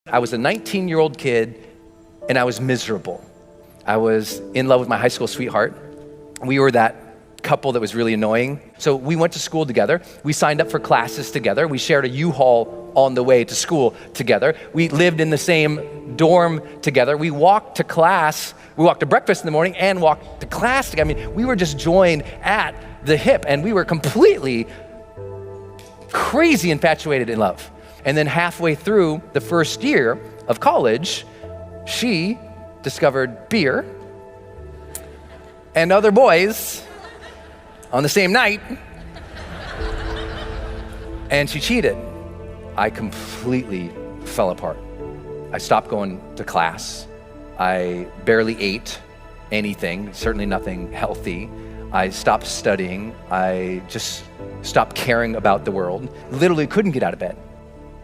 I was a 19-year-old kid and I was miserable. I was in love with my high school sweetheart. We were that couple that was really annoying. So we went to school together. We signed up for classes together. We shared a U-Haul on the way to school together. We lived in the same dorm together. We walked to class. We walked to breakfast in the morning and walked to class together. I mean, we were just joined at the hip and we were completely crazy infatuated in love. And then halfway through the first year of college, she discovered beer and other boys on the same night, and she cheated. I completely fell apart. I stopped going to class. I barely ate anything, certainly nothing healthy. I stopped studying. I just stopped caring about the world. Literally couldn't get out of bed.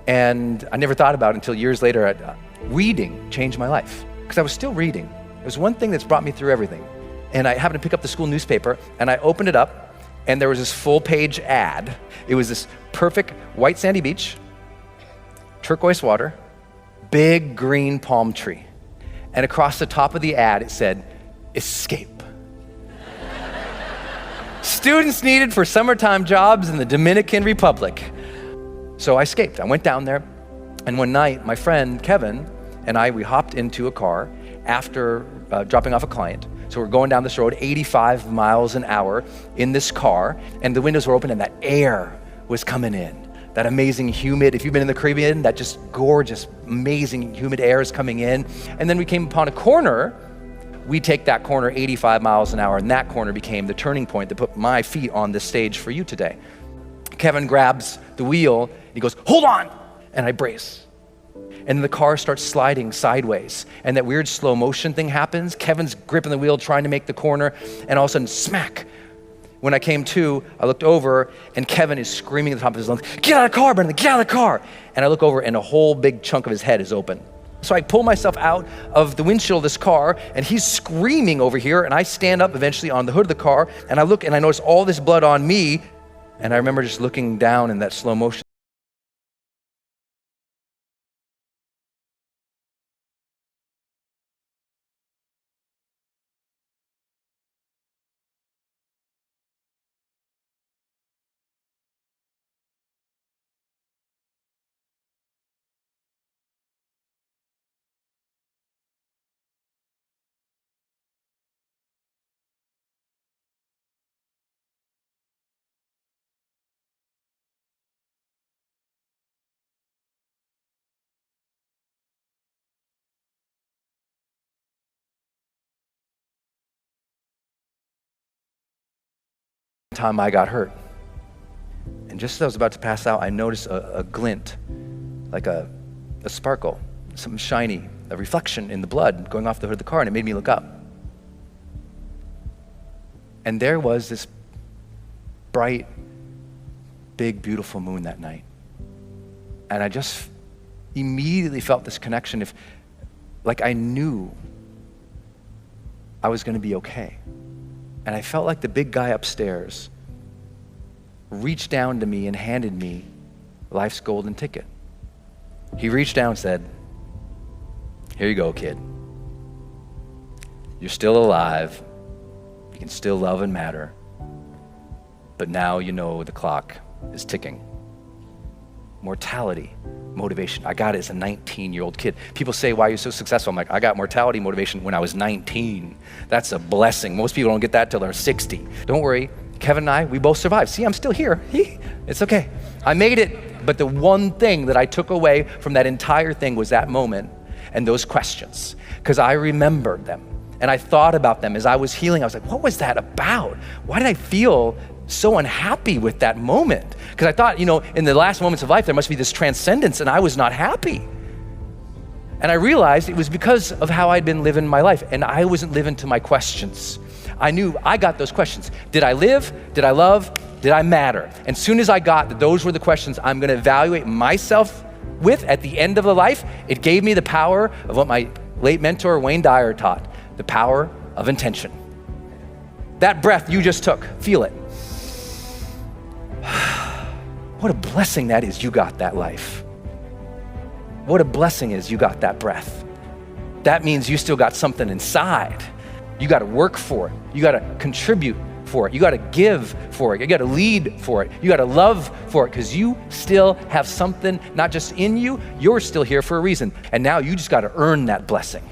And I never thought about it until years later. Reading changed my life because I was still reading. It was one thing that's brought me through everything. And I happened to pick up the school newspaper and I opened it up and there was this full-page ad. It was this perfect white sandy beach, turquoise water, big green palm tree. And across the top of the ad it said, "Escape." Students needed for summertime jobs in the Dominican Republic. So I escaped. I went down there, and one night, my friend Kevin and I, we hopped into a car after dropping off a client. So we're going down this road, 85 miles an hour in this car, and the windows were open and that air was coming in. That amazing humid, if you've been in the Caribbean, that just gorgeous, amazing humid air is coming in. And then we came upon a corner. We take that corner 85 miles an hour, and that corner became the turning point that put my feet on this stage for you today. Kevin grabs the wheel, he goes, "Hold on!" And I brace. And the car starts sliding sideways. And that weird slow motion thing happens. Kevin's gripping the wheel, trying to make the corner, and all of a sudden, smack. When I came to, I looked over, and Kevin is screaming at the top of his lungs, "Get out of the car, Brendan, get out of the car!" And I look over, and a whole big chunk of his head is open. So I pull myself out of the windshield of this car, and he's screaming over here, and I stand up eventually on the hood of the car, and I look, and I notice all this blood on me, and I remember just looking down in that slow motion. Time I got hurt. And just as I was about to pass out, I noticed a glint, like a sparkle, something shiny, a reflection in the blood going off the hood of the car, and it made me look up. And there was this bright, big, beautiful moon that night. And I just immediately felt this connection, like I knew I was gonna be okay. And I felt like the big guy upstairs reached down to me and handed me life's golden ticket. He reached down and said, "Here you go, kid. You're still alive. You can still love and matter. But now you know the clock is ticking." Mortality, motivation. I got it as a 19-year-old kid. People say, "Why are you so successful?" I'm like, I got mortality motivation when I was 19. That's a blessing. Most people don't get that till they're 60. Don't worry, Kevin and I, we both survived. See, I'm still here. It's okay. I made it. But the one thing that I took away from that entire thing was that moment and those questions, because I remembered them and I thought about them as I was healing. I was like, what was that about? Why did I feel so unhappy with that moment? Because I thought, in the last moments of life, there must be this transcendence, and I was not happy. And I realized it was because of how I'd been living my life, and I wasn't living to my questions. I knew I got those questions. Did I live? Did I love? Did I matter? And soon as I got that those were the questions I'm gonna evaluate myself with at the end of the life, it gave me the power of what my late mentor, Wayne Dyer, taught, the power of intention. That breath you just took, feel it. What a blessing that is, you got that life. What a blessing is you got that breath. That means you still got something inside. You got to work for it. You got to contribute for it. You got to give for it. You got to lead for it. You got to love for it, because you still have something not just in you, you're still here for a reason. And now you just got to earn that blessing.